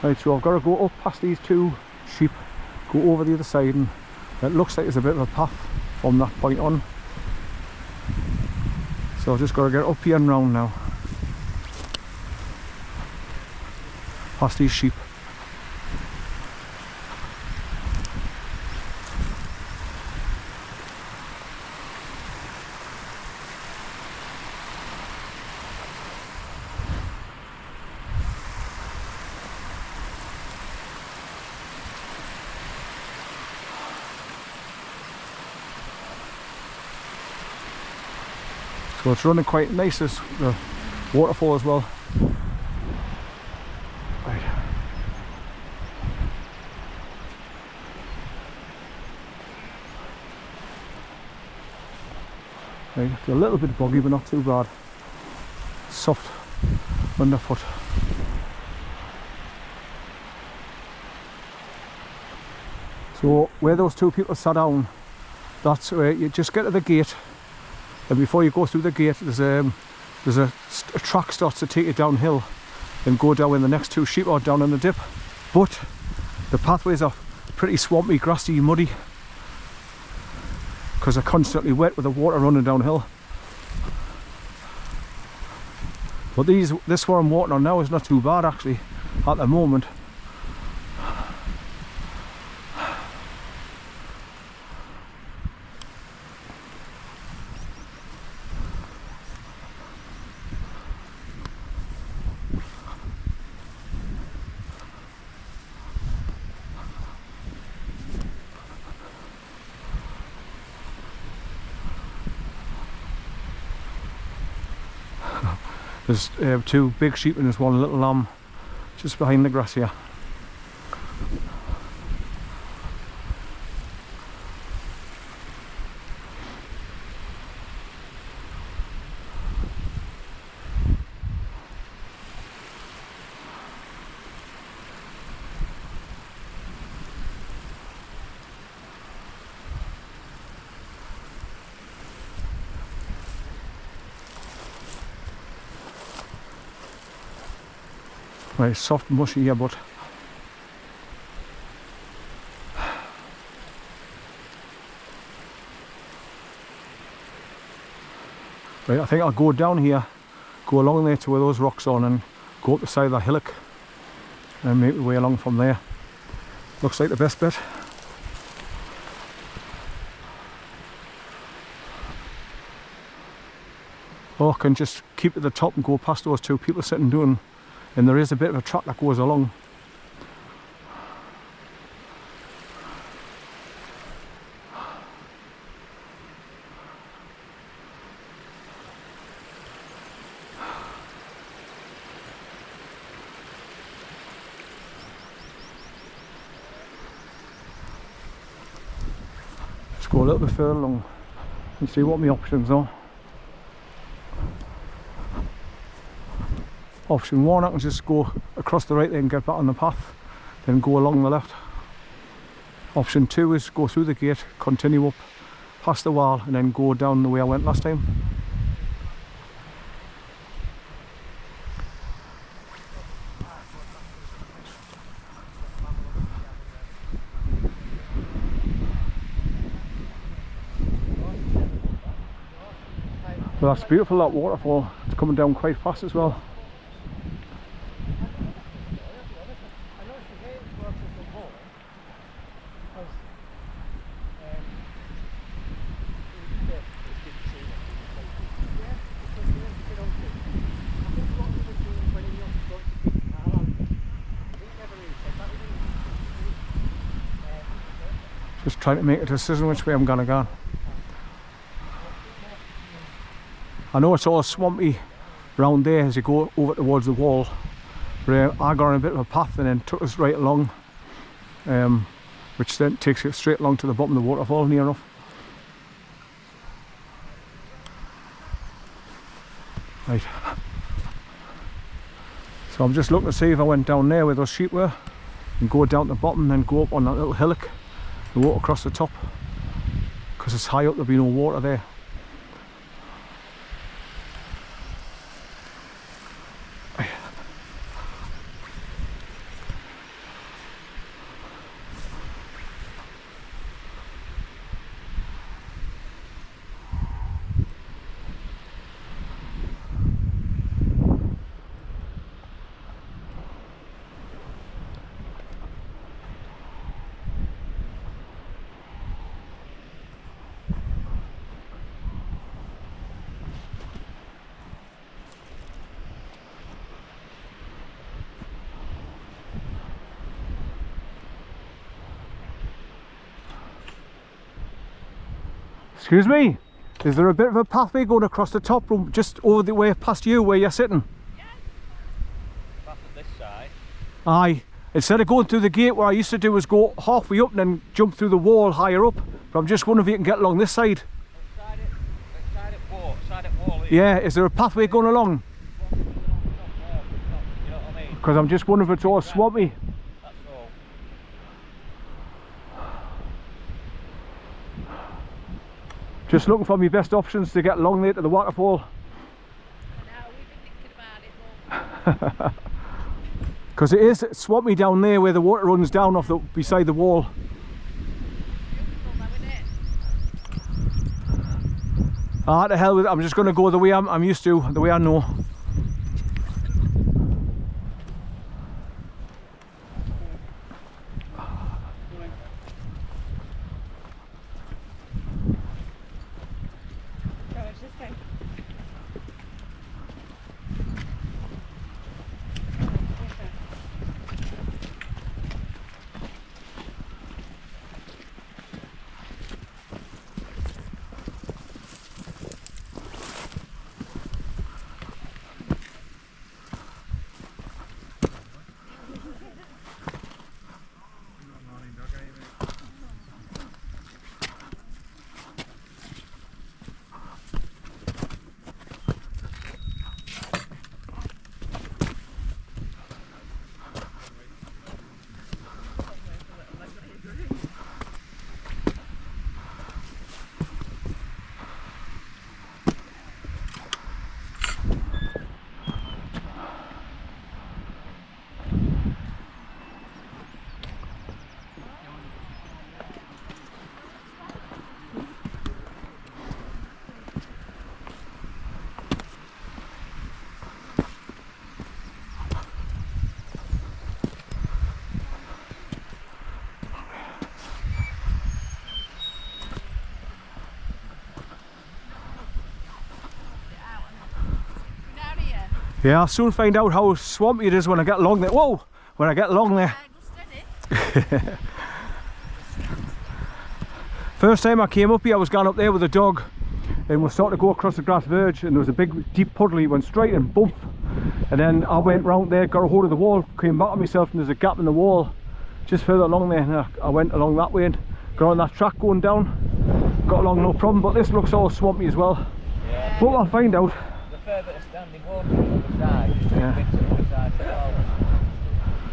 Right, so I've got to go up past these two sheep, go over the other side, and it looks like there's a bit of a path from that point on. So I've just got to get up here and round now, past these sheep. So it's running quite nice, as the waterfall as well. Right. Right, it's a little bit boggy but not too bad. Soft underfoot. So where those two people sat down, that's where you just get to the gate. And before you go through the gate, there's a track starts to take you downhill and go down when the next two sheep are down in the dip. But the pathways are pretty swampy, grassy, muddy, because they're constantly wet with the water running downhill. But this one I'm walking on now is not too bad actually at the moment. There's two big sheep and there's one little lamb just behind the grass here. Right, soft mushy here, but right, I think I'll go down here, go along there to where those rocks are, and go up the side of the hillock and make my way along from there. Looks like the best bet. Or I can just keep at the top and go past those two people sitting doing. And there is a bit of a track that goes along. Let's go a little bit further along and see what my options are. Option one, I can just go across the right there and get back on the path, then go along the left. Option two is go through the gate, continue up past the wall, and then go down the way I went last time. So that's beautiful, that waterfall. It's coming down quite fast as well. Just trying to make a decision which way I'm gonna go. I know it's all swampy around there as you go over towards the wall, but I got on a bit of a path and then took us right along, which then takes you straight along to the bottom of the waterfall near enough. Right. So I'm just looking to see if I went down there where those sheep were and go down to the bottom and then go up on that little hillock and walk across the top, because it's high up, there'll be no water there. Excuse me, is there a bit of a pathway going across the top room, just over the way past you where you're sitting? Yeah. Back on this side. Aye. Instead of going through the gate, what I used to do was go halfway up and then jump through the wall higher up. But I'm just wondering if you can get along this side. Side at wall here. Yeah, is there a pathway going along? Because I'm just wondering if it's all swampy. That's all. Just looking for my best options to get along there to the waterfall. I know, we've been thinking about it, Because it is swampy down there where the water runs down off the beside the wall. Ah, to hell with it. I'm just going to go the way I'm used to, the way I know. Yeah, I'll soon find out how swampy it is when I get along there. Whoa! When I get along there. First time I came up here, I was going up there with a dog, and we're starting to go across the grass verge, and there was a big deep puddle. He went straight and bump, and then I went round there, got a hold of the wall, came back on myself, and there's a gap in the wall just further along there, and I went along that way and got on that track going down, got along no problem. But this looks all swampy as well. Yeah. But I'll find out. The further standing water on the side, Yeah. bits on the side as well.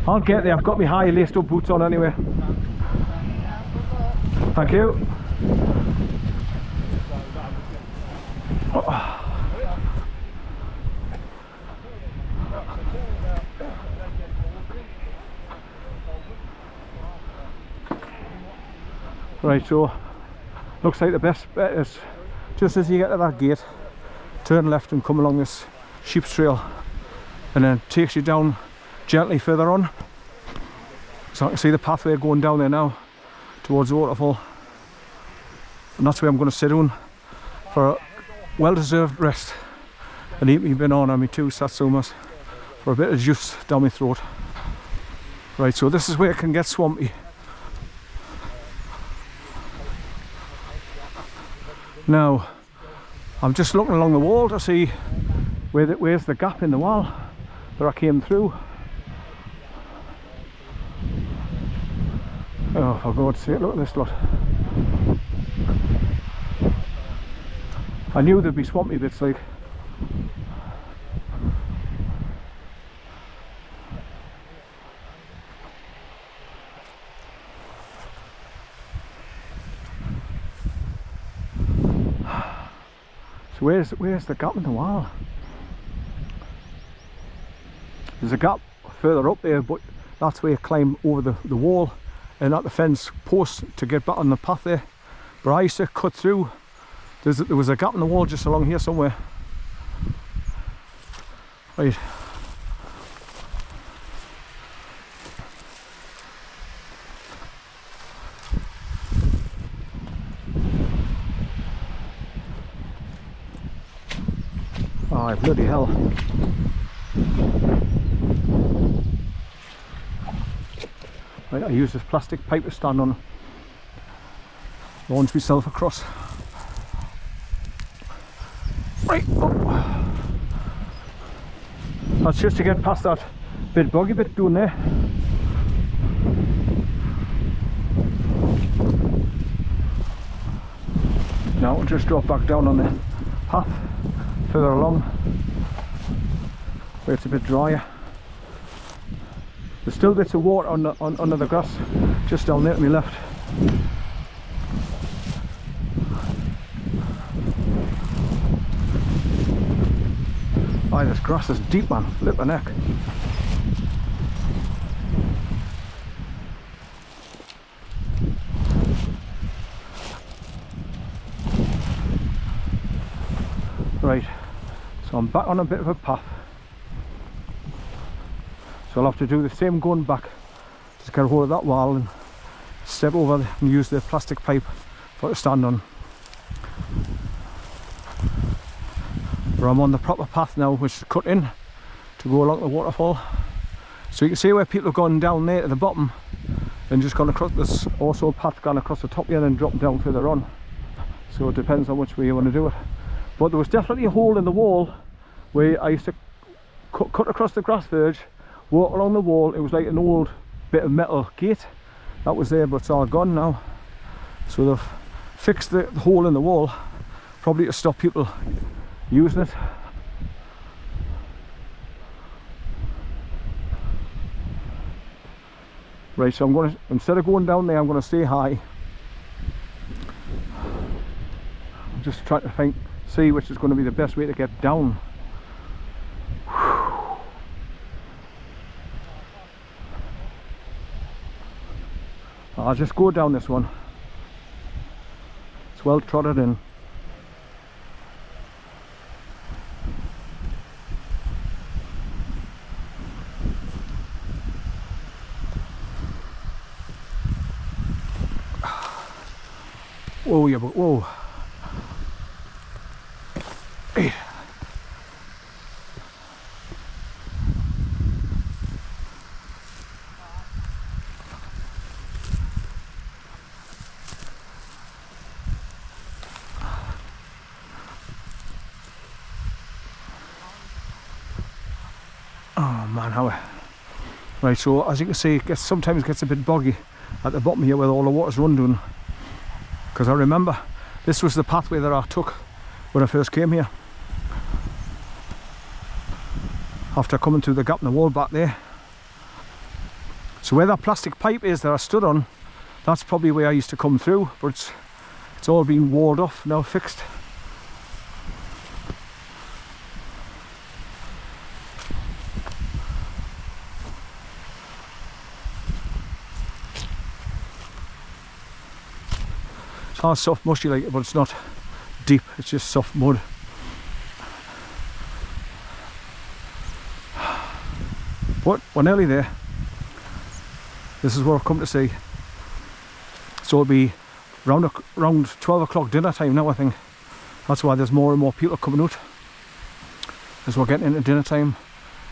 I'll get there. I've got my high laced up boots on anyway. Thank you. Right, so looks like the best bet is just as you get to that gate, turn left and come along this sheep's trail, and then it takes you down gently further on. So I can see the pathway going down there now towards the waterfall, and that's where I'm going to sit down for a well-deserved rest and eat me banana and me two satsumas for a bit of juice down my throat. Right, so this is where it can get swampy. Now I'm just looking along the wall to see where's the gap in the wall that I came through. Oh, for God's sake, look at this lot. I knew there'd be swampy bits like. So where's the gap in the wall? There's a gap further up there, but that's where you climb over the wall and at the fence post to get back on the path there. But I used to cut through. There was a gap in the wall just along here somewhere. Right. Oh, bloody hell. Right, I use this plastic pipe to stand on, launch myself across. Right, oh. That's just to get past that bit boggy bit down there. Now we'll just drop back down on the path further along where it's a bit drier. There's still bits of water under the grass just down there to my left. Aye, this grass is deep, man. Flip the neck. Right, so I'm back on a bit of a path. So I'll have to do the same going back. Just get a hold of that wall and step over and use the plastic pipe for it to stand on. But I'm on the proper path now, which is cut in to go along the waterfall. So you can see where people have gone down there to the bottom and just gone across. There's also a path gone across the top here and dropped down further on. So it depends on which way you want to do it. But there was definitely a hole in the wall where I used to cut across the grass verge, walk along the wall. It was like an old bit of metal gate that was there, but it's all gone now. So they've fixed the hole in the wall, probably to stop people using it. Right, so I'm going to, instead of going down there, I'm going to stay high. I'm just trying to see which is going to be the best way to get down. I'll just go down this one. It's well trotted in. Whoa, yeah, but whoa. Hey. Oh man, how? Right, so as you can see, it sometimes gets a bit boggy at the bottom here where all the water's run down. Because I remember this was the pathway that I took when I first came here. After coming through the gap in the wall back there. So where that plastic pipe is that I stood on, that's probably where I used to come through, but it's all been walled off now, fixed. It's hard, soft, mushy like it, but it's not deep, it's just soft mud. But we're nearly there. This is what I've come to see. So it'll be around 12 o'clock dinner time now, I think. That's why there's more and more people coming out as we're getting into dinner time.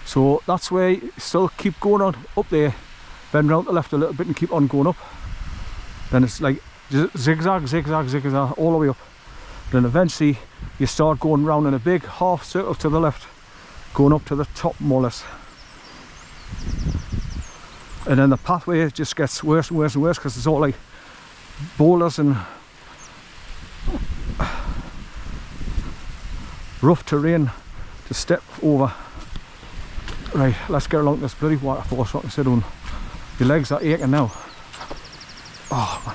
So that's where you still keep going on up there, bend round to the left a little bit and keep on going up. Then it's like zigzag, zigzag, zigzag all the way up. Then eventually you start going round in a big half circle to the left, going up to the top more or less. And then the pathway just gets worse and worse and worse because it's all like boulders and rough terrain to step over. Right, let's get along this bloody waterfall so I can sit down. Your legs are aching now. Oh man.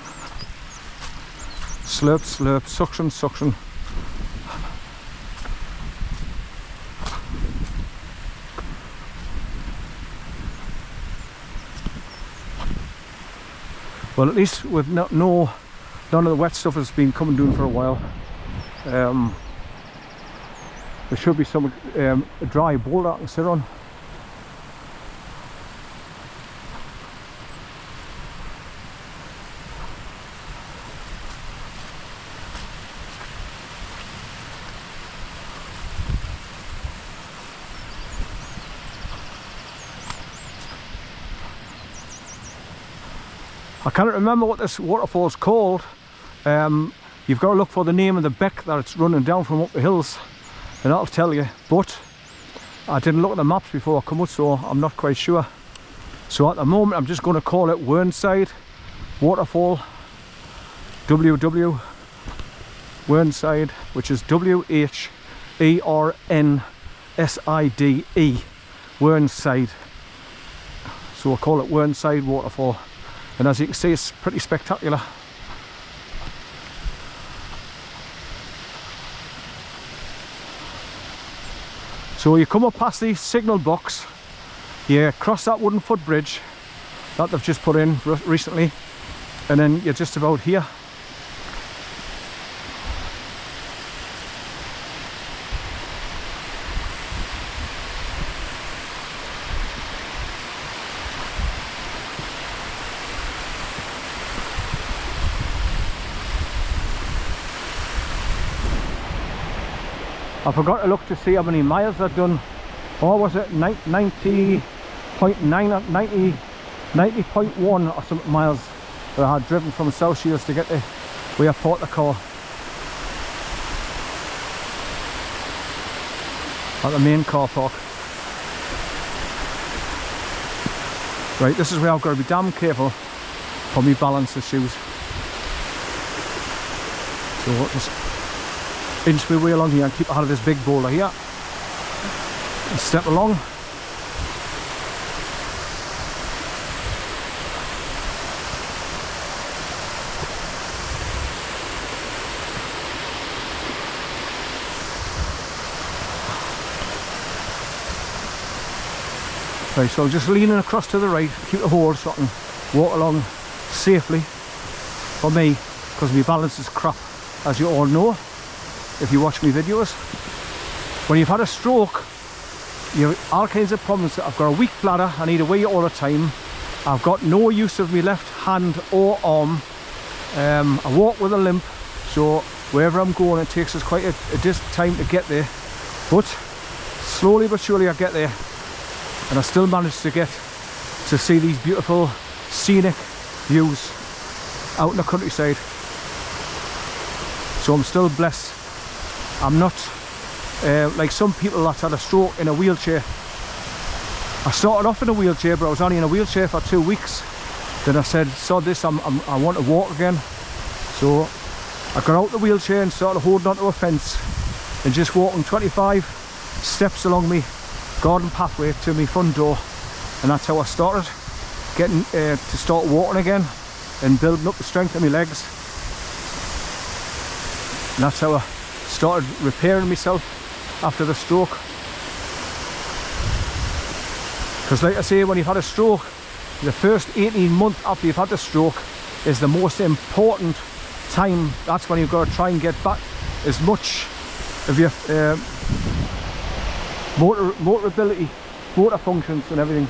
Slurp, slurp, suction, suction. Well, at least with none of the wet stuff has been coming down for a while. There should be some dry boulder I can sit on. I can't remember what this waterfall is called. You've got to look for the name of the beck that it's running down from up the hills. and that'll tell you, but I didn't look at the maps before I come out, so I'm not quite sure. So at the moment I'm just going to call it WHERNSIDE Waterfall, WW WHERNSIDE, which is WHERNSIDE, WHERNSIDE. So we'll call it WHERNSIDE Waterfall, and as you can see, it's pretty spectacular. So you come up past the signal box, you cross that wooden footbridge that they've just put in recently, and then you're just about here. I forgot to look to see how many miles I've done. Or was it 90.9 or 90.1 or something miles that I had driven from South Shields to get to where I parked the car. At the main car park. Right, this is where I've got to be damn careful for me balance issues. So what just inch my way along here and keep ahead of this big boulder here and step along. Right, so just leaning across to the right, keep the hold so I can walk along safely for me, because my balance is crap, as you all know if you watch my videos. When you've had a stroke, you have all kinds of problems. I've got a weak bladder, I need a wee all the time. I've got no use of my left hand or arm. I walk with a limp, so wherever I'm going it takes us quite a time to get there, but slowly but surely I get there, and I still manage to get to see these beautiful scenic views out in the countryside. So I'm still blessed. I'm not like some people that had a stroke in a wheelchair. I started off in a wheelchair, but I was only in a wheelchair for 2 weeks. Then I said, sod this, I want to walk again. So I got out the wheelchair and started holding onto a fence and just walking 25 steps along me garden pathway to my front door, and that's how I started getting to start walking again and building up the strength of my legs. And that's how I started repairing myself after the stroke. Because like I say, when you've had a stroke, the first 18 months after you've had the stroke is the most important time. That's when you've got to try and get back as much of your motor ability, motor functions and everything.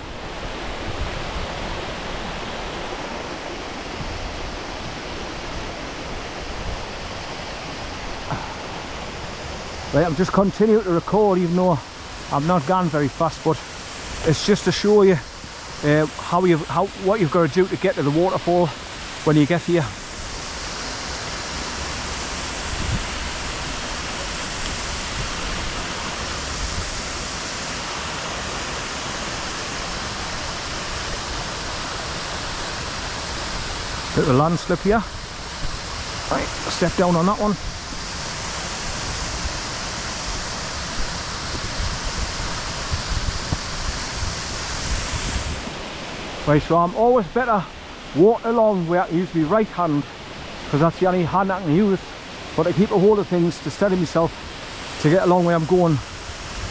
Right, I'm just continuing to record even though I'm not gone very fast, but it's just to show you what you've got to do to get to the waterfall when you get here. Bit of a landslip here. Right, step down on that one. Right, so I'm always better walking along where I can use my right hand, because that's the only hand I can use, but I keep a hold of things to steady myself to get along where I'm going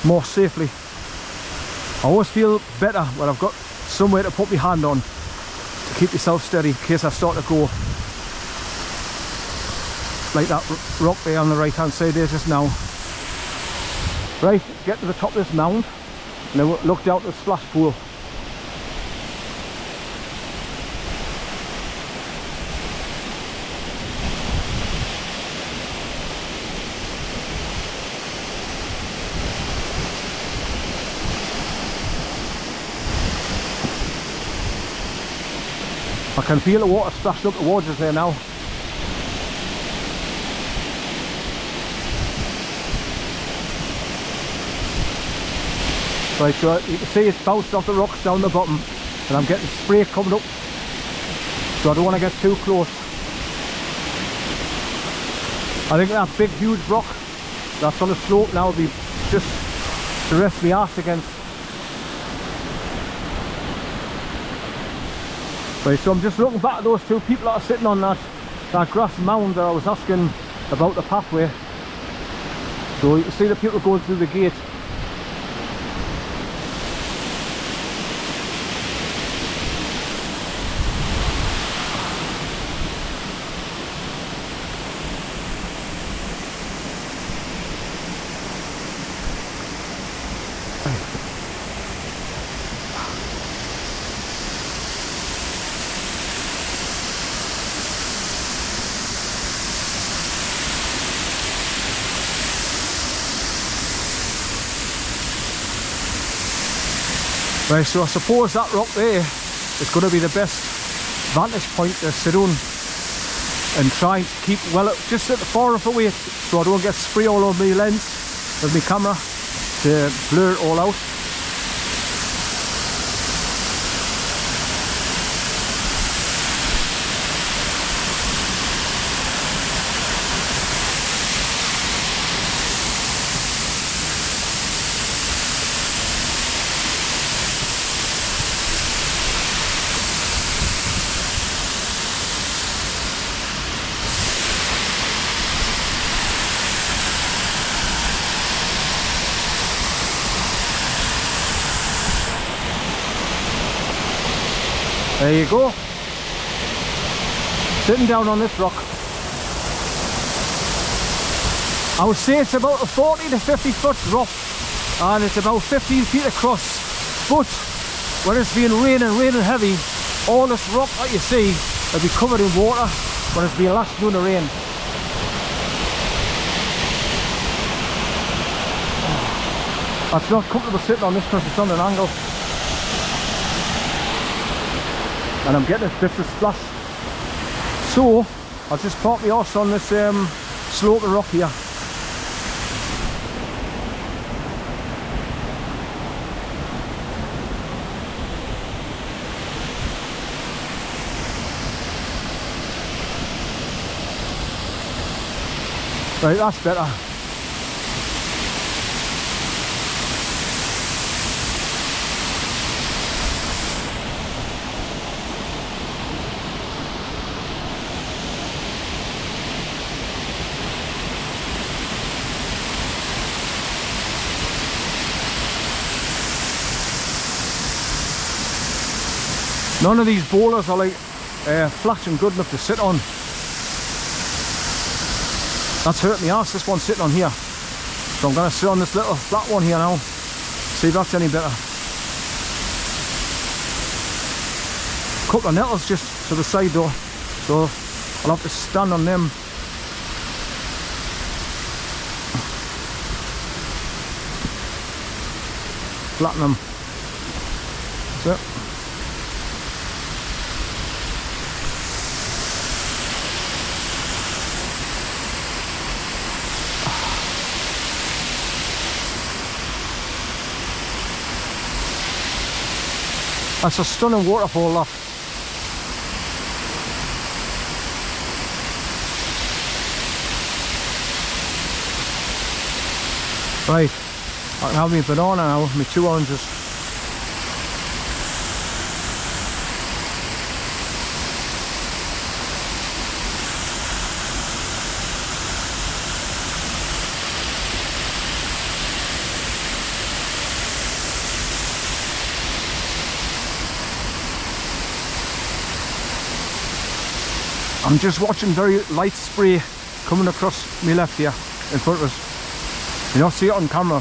more safely. I always feel better when I've got somewhere to put my hand on to keep yourself steady in case I start to go like that rock there on the right hand side there just now. Right, get to the top of this mound and then we'll look down to the splash pool. I can feel the water splashing up towards us there now. Right, so you can see it's bounced off the rocks down the bottom, and I'm getting spray coming up, so I don't want to get too close. I think that big huge rock that's on the slope now will be just to rest my arse against. Right, so I'm just looking back at those two people that are sitting on that grass mound that I was asking about the pathway. So you can see the people going through the gate. Right, so I suppose that rock there is going to be the best vantage point to sit on and try and keep well just at the far enough away so I don't get spray all over my lens with my camera to blur it all out. There you go, sitting down on this rock. I would say it's about a 40 to 50 foot drop and it's about 15 feet across, but when it's been raining heavy, all this rock that you see will be covered in water when it's been last doing the rain. It's not comfortable sitting on this because it's on an angle. And I'm getting a bit of splash. So I'll just park my horse on this sloping rock here. Right, that's better. None of these boulders are like flat and good enough to sit on. That's hurt my arse, this one sitting on here. So I'm going to sit on this little flat one here now. See if that's any better. A couple of nettles just to the side though, so I'll have to stand on them. Flatten them. That's it. That's a stunning waterfall, that. Right, I can have my banana now, my 2 oranges. I'm just watching very light spray coming across my left here in front of us. You don't see it on camera.